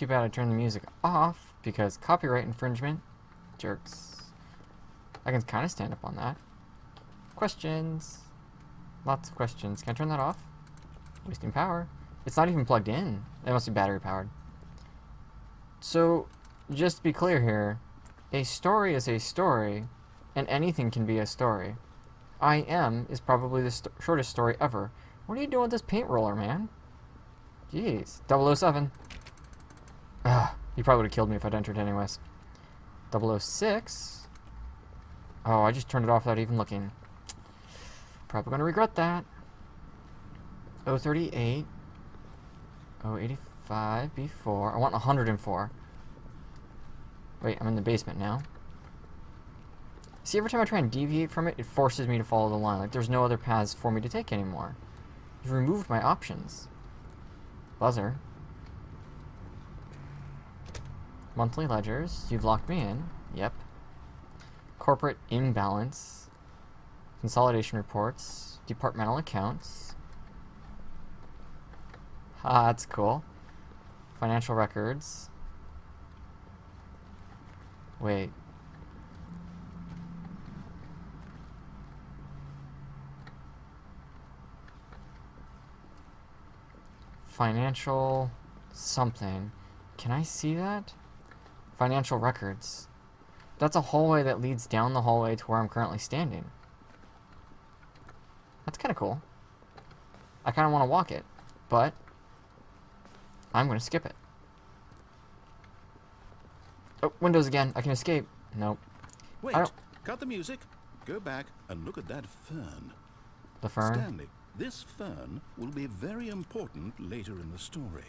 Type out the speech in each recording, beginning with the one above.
Too bad I turned the music off, because copyright infringement. Jerks. I can kind of stand up on that. Questions. Lots of questions. Can I turn that off? Wasting power. It's not even plugged in. It must be battery powered. So, just to be clear here, a story is a story, and anything can be a story. I Am is probably the shortest story ever. What are you doing with this paint roller, man? Jeez. 007. Ugh, he probably would have killed me if I'd entered anyways. 006. Oh, I just turned it off without even looking. Probably gonna regret that. 038. 085. B4. I want 104. Wait, I'm in the basement now. See, every time I try and deviate from it, it forces me to follow the line. Like, there's no other paths for me to take anymore. You've removed my options. Buzzer. Monthly ledgers. You've locked me in. Yep. Corporate imbalance. Consolidation reports. Departmental accounts. Ah, that's cool. Financial records. Wait. Financial something. Can I see that? Financial records. That's a hallway that leads down the hallway to where I'm currently standing. That's kind of cool. I kind of want to walk it, but I'm going to skip it. Oh, windows again. I can escape. Nope. Wait, cut the music. Go back and look at that fern. The fern? Stanley, this fern will be very important later in the story.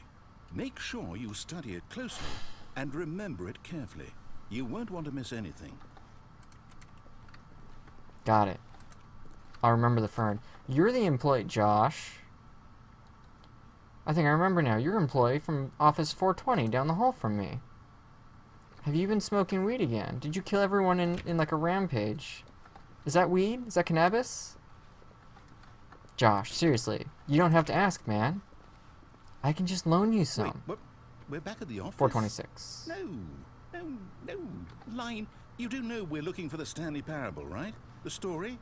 Make sure you study it closely and remember it carefully. You won't want to miss anything. Got it. I'll remember the fern. You're the employee, Josh. I think I remember now. You're an employee from Office 420 down the hall from me. Have you been smoking weed again? Did you kill everyone in like a rampage? Is that weed? Is that cannabis? Josh, seriously. You don't have to ask, man. I can just loan you some. Wait, what? We're back at the office? 426. No. Line, you do know we're looking for the Stanley Parable, right? The story?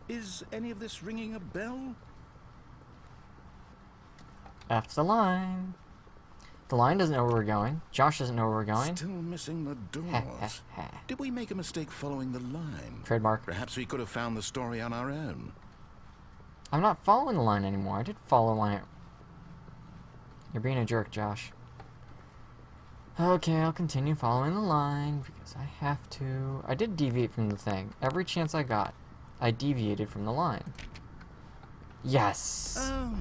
Is any of this ringing a bell? F the line. The line doesn't know where we're going. Josh doesn't know where we're going. Still missing the doors. Did we make a mistake following the line? Trademark. Perhaps we could have found the story on our own. I'm not following the line anymore. I did follow the line. You're being a jerk, Josh. Okay, I'll continue following the line because I have to. I did deviate from the thing. Every chance I got, I deviated from the line. Yes! Oh,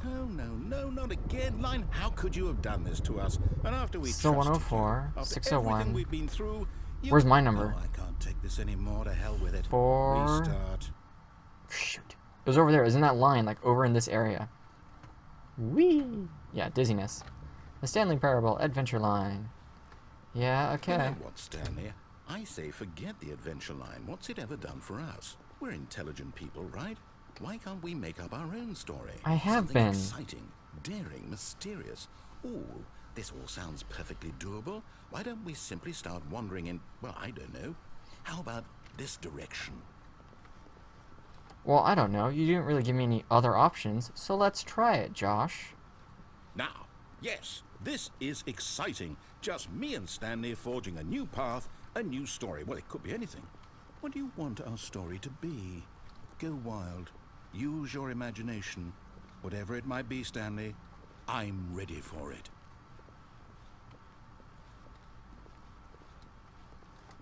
no, not again. Line, how could you have done this to us? And after we Still trusted 104, you, after 601. everything we've been through, Where's my number? Oh, I can't take this anymore. To hell with it. 4. Restart. Shoot. It was over there. It was in that line, like over in this area. Whee! Yeah, dizziness. The Stanley Parable Adventure Line. Yeah, okay. You know what, Stanley? I say forget the adventure line. What's it ever done for us? We're intelligent people, right? Why can't we make up our own story? I have Something been. Exciting, daring, mysterious. Ooh, this all sounds perfectly doable. Why don't we simply start wandering in, well, I don't know. How about this direction? Well, I don't know. You didn't really give me any other options, so let's try it, Josh. Now, yes, this is exciting. Just me and Stanley forging a new path, a new story. Well, it could be anything. What do you want our story to be? Go wild. Use your imagination. Whatever it might be, Stanley, I'm ready for it.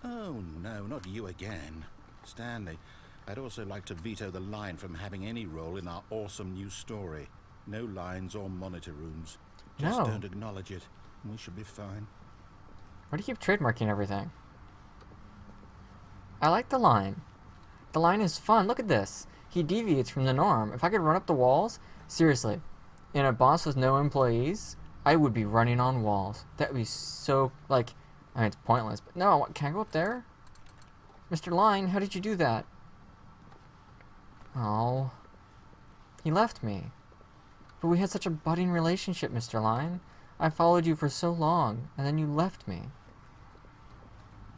Oh, no, not you again. Stanley, I'd also like to veto the line from having any role in our awesome new story. No lines or monitor rooms. Just No. don't acknowledge it. We should be fine. Why do you keep trademarking everything? I like the line. The line is fun. Look at this. He deviates from the norm. If I could run up the walls, seriously, in a boss with no employees, I would be running on walls. That would be so, like, I mean, it's pointless, but no, can I go up there? Mr. Line, how did you do that? Oh, he left me. But we had such a budding relationship, Mr. Line. I followed you for so long, and then you left me.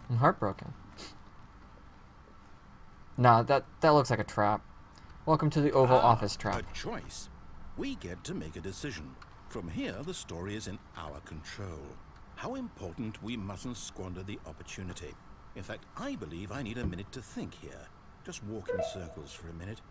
I'm heartbroken. Nah, that looks like a trap. Welcome to the Oval Office trap. A choice. We get to make a decision. From here, the story is in our control. How important we mustn't squander the opportunity. In fact, I believe I need a minute to think here. Just walk in circles for a minute.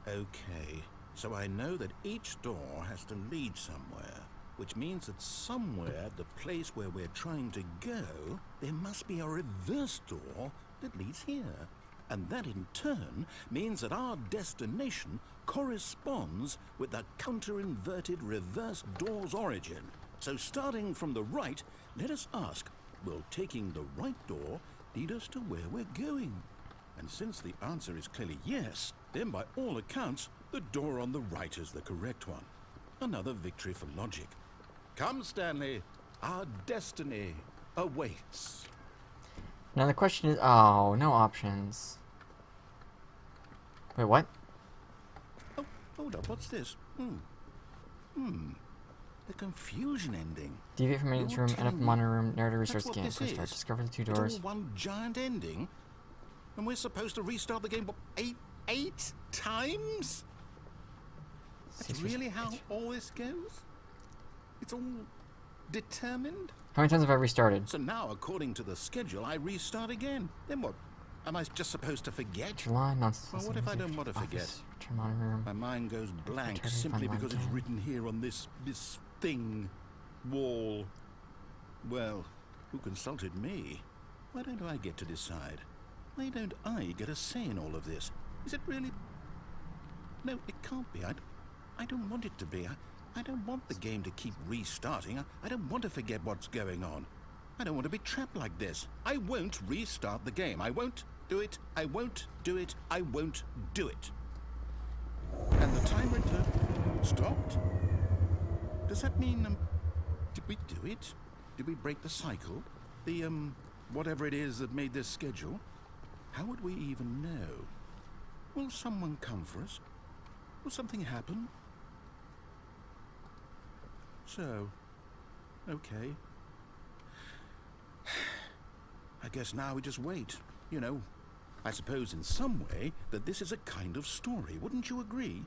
Okay, so I know that each door has to lead somewhere, which means that somewhere at the place where we're trying to go, there must be a reverse door that leads here. And that in turn means that our destination corresponds with the counter-inverted reverse door's origin. So starting from the right, let us ask, will taking the right door lead us to where we're going? And since the answer is clearly yes, then by all accounts, the door on the right is the correct one. Another victory for logic. Come, Stanley, our destiny awaits. Now the question is, oh, no options. Wait, what? Oh, hold up, what's this? The confusion ending. Deviate from maintenance You're room, end up telling in monitor room, narrative That's resource what game. this First start, is. discover the 2 It's doors. all one giant ending? And we're supposed to restart the game, what, eight times? That's really how all this goes? It's all determined? How many times have I restarted? So now, according to the schedule, I restart again. Then what? Am I just supposed to forget? July, nonsense. Well, what if I don't want to forget? Return monitor room. My mind goes blank Return simply fun because line it's 10. written here on this thing, wall. Well, who consulted me? Why don't I get to decide? Why don't I get a say in all of this? Is it really? No, it can't be. I don't want it to be. I don't want the game to keep restarting. I don't want to forget what's going on. I don't want to be trapped like this. I won't restart the game. I won't do it. I won't do it. I won't do it. And the timer stopped? Does that mean, did we do it? Did we break the cycle? The, whatever it is that made this schedule? How would we even know? Will someone come for us? Will something happen? So, okay. I guess now we just wait, you know. I suppose in some way that this is a kind of story, wouldn't you agree?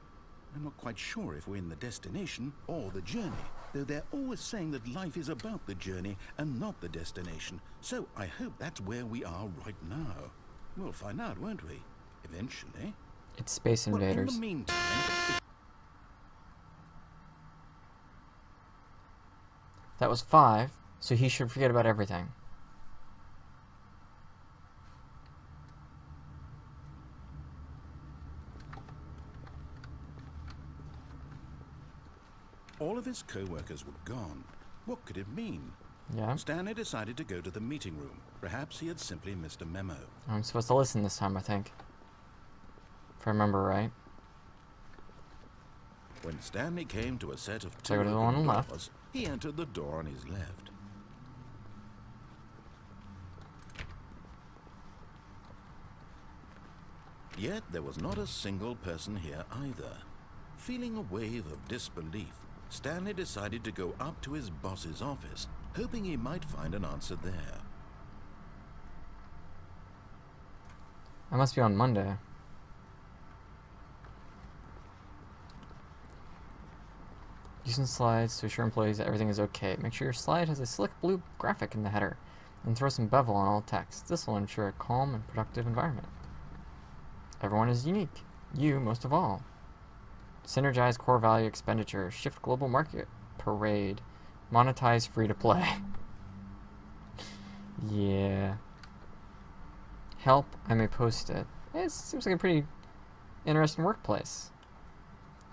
I'm not quite sure if we're in the destination or the journey, though they're always saying that life is about the journey and not the destination. So I hope that's where we are right now. We'll find out, won't we? Eventually. It's Space Invaders. Well, in the meantime... That was 5, so he should forget about everything. All of his co-workers were gone. What could it mean? Yeah. Stanley decided to go to the meeting room. Perhaps he had simply missed a memo. I'm supposed to listen this time, I think. If I remember right. When Stanley came to a set of So two go to the one on open the left. doors, he entered the door on his left. Yet there was not a single person here either. Feeling a wave of disbelief, Stanley decided to go up to his boss's office, hoping he might find an answer there. I must be on Monday. Using slides to assure employees that everything is okay. Make sure your slide has a slick blue graphic in the header, and throw some bevel on all text. This will ensure a calm and productive environment. Everyone is unique. You most of all. Synergize core value expenditure. Shift global market parade. Monetize free to play. Yeah. Help, I may post it. It seems like a pretty interesting workplace.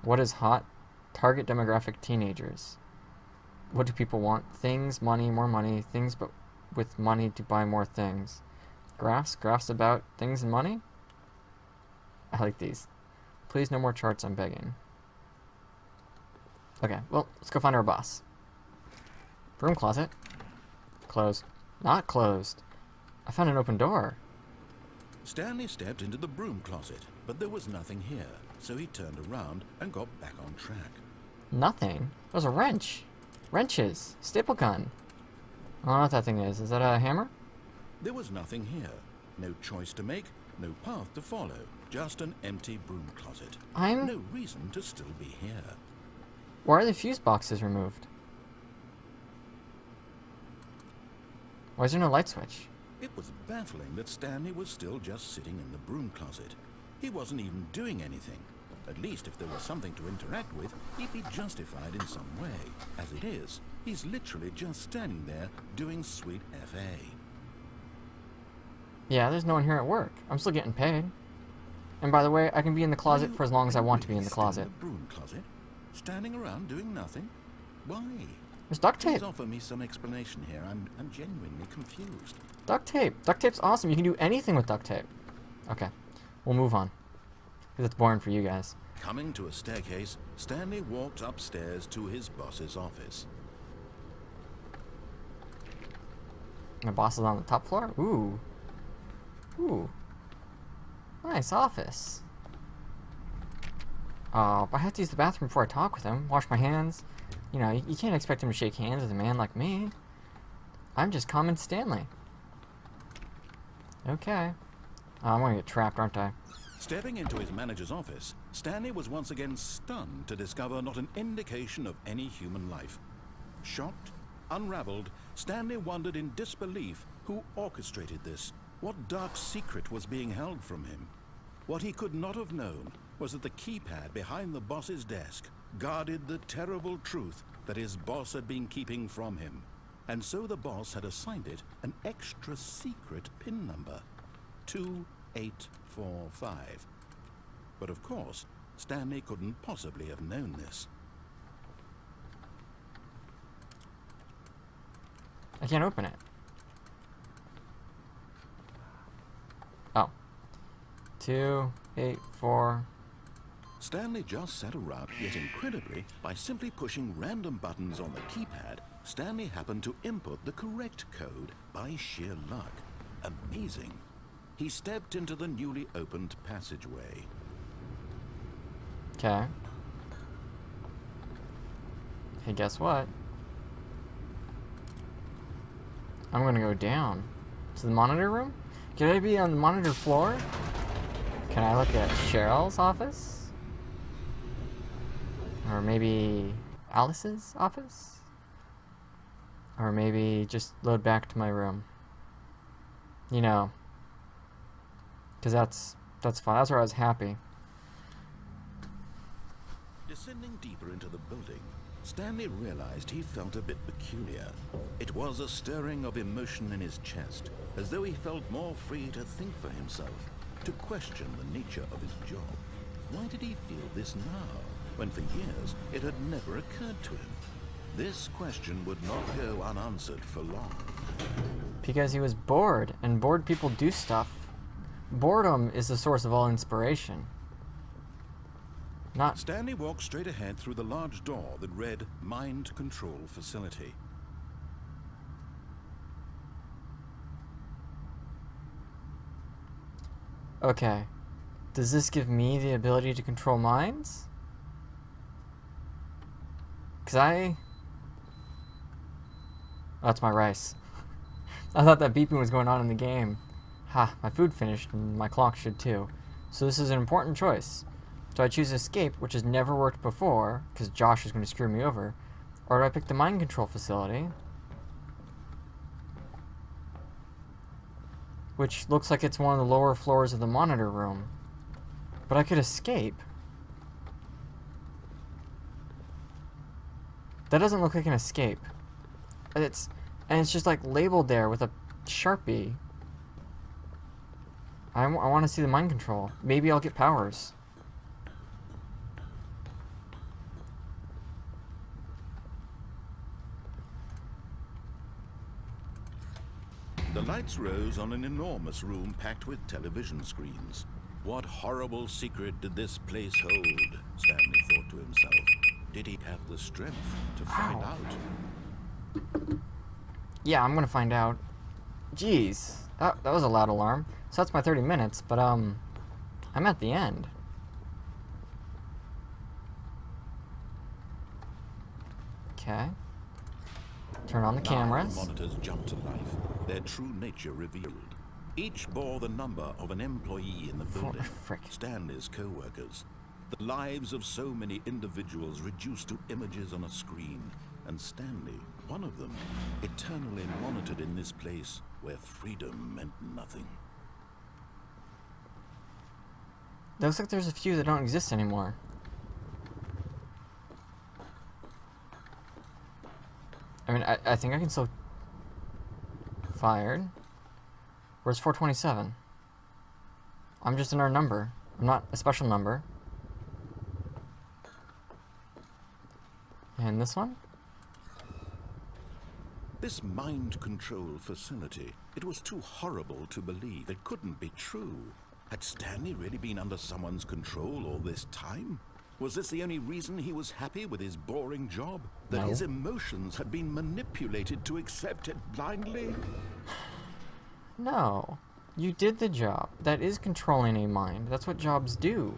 What is hot? Target demographic teenagers. What do people want? Things, money, more money. Things, but with money to buy more things. Graphs about things and money? I like these. Please, no more charts, I'm begging. Okay, well, let's go find our boss. Broom closet. Closed. Not closed. I found an open door. Stanley stepped into the broom closet, but there was nothing here, so he turned around and got back on track. Nothing. There's a wrench. Wrenches. Staple gun. I don't know what that thing is. Is that a hammer? There was nothing here. No choice to make, no path to follow. Just an empty broom closet. No reason to still be here. Why are the fuse boxes removed? Why is there no light switch? It was baffling that Stanley was still just sitting in the broom closet. He wasn't even doing anything. At least if there was something to interact with, he'd be justified in some way. As it is, he's literally just standing there doing sweet FA. Yeah, there's no one here at work. I'm still getting paid. And by the way, I can be in the closet for as long as I want to be in the closet. In the broom closet? Standing around doing nothing? Why? There's duct tape. Please offer me some explanation here. I'm genuinely confused. Duct tape. Duct tape's awesome. You can do anything with duct tape. Okay, we'll move on. Because it's boring for you guys. Coming to a staircase, Stanley walked upstairs to his boss's office. My boss is on the top floor? Ooh. Ooh. Nice office. But I have to use the bathroom before I talk with him. Wash my hands. You know, you can't expect him to shake hands with a man like me. I'm just common Stanley. Okay. I'm gonna get trapped, aren't I? Stepping into his manager's office, Stanley was once again stunned to discover not an indication of any human life. Shocked, unraveled, Stanley wondered in disbelief who orchestrated this. What dark secret was being held from him? What he could not have known was that the keypad behind the boss's desk guarded the terrible truth that his boss had been keeping from him. And so the boss had assigned it an extra secret PIN number. 2845. But of course, Stanley couldn't possibly have known this. I can't open it. Oh. 284. Stanley just sat around, yet incredibly, by simply pushing random buttons on the keypad, Stanley happened to input the correct code by sheer luck. Amazing. He stepped into the newly opened passageway. Okay. Hey, guess what? I'm gonna go down to the monitor room. Can I be on the monitor floor? Can I look at Cheryl's office? Or maybe Alice's office? Or maybe just load back to my room. You know. Because that's fun. That's where I was happy. Descending deeper into the building, Stanley realized he felt a bit peculiar. It was a stirring of emotion in his chest, as though he felt more free to think for himself, to question the nature of his job. Why did he feel this now, when for years it had never occurred to him? This question would not go unanswered for long. Because he was bored, and bored people do stuff. Boredom is the source of all inspiration. Not... Stanley walked straight ahead through the large door that read Mind Control Facility. Okay. Does this give me the ability to control minds? Because Oh, that's my rice. I thought that beeping was going on in the game. Ha, my food finished and my clock should too. So this is an important choice. Do I choose escape, which has never worked before, because Josh is going to screw me over, or do I pick the mind control facility, which looks like it's one of the lower floors of the monitor room, but I could escape. That doesn't look like an escape. It's just like labeled there with a Sharpie. I want to see the mind control. Maybe I'll get powers. The lights rose on an enormous room packed with television screens. What horrible secret did this place hold? Stanley thought to himself. Did he have the strength to find out? Yeah, I'm gonna find out. Jeez, that was a loud alarm. So that's my 30 minutes, but I'm at the end. Okay. Turn on the cameras. Now the monitors jumped to life, their true nature revealed. Each bore the number of an employee in the building, Frick. Stanley's co-workers. The lives of so many individuals reduced to images on a screen, and Stanley, one of them, eternally monitored in this place where freedom meant nothing. Looks like there's a few that don't exist anymore. I mean, I think I can still... Fired. Where's 427? I'm just another number. I'm not a special number. And this one? This mind control facility, it was too horrible to believe. It couldn't be true. Had Stanley really been under someone's control all this time? Was this the only reason he was happy with his boring job? That No. his emotions had been manipulated to accept it blindly? No. You did the job. That is controlling a mind. That's what jobs do.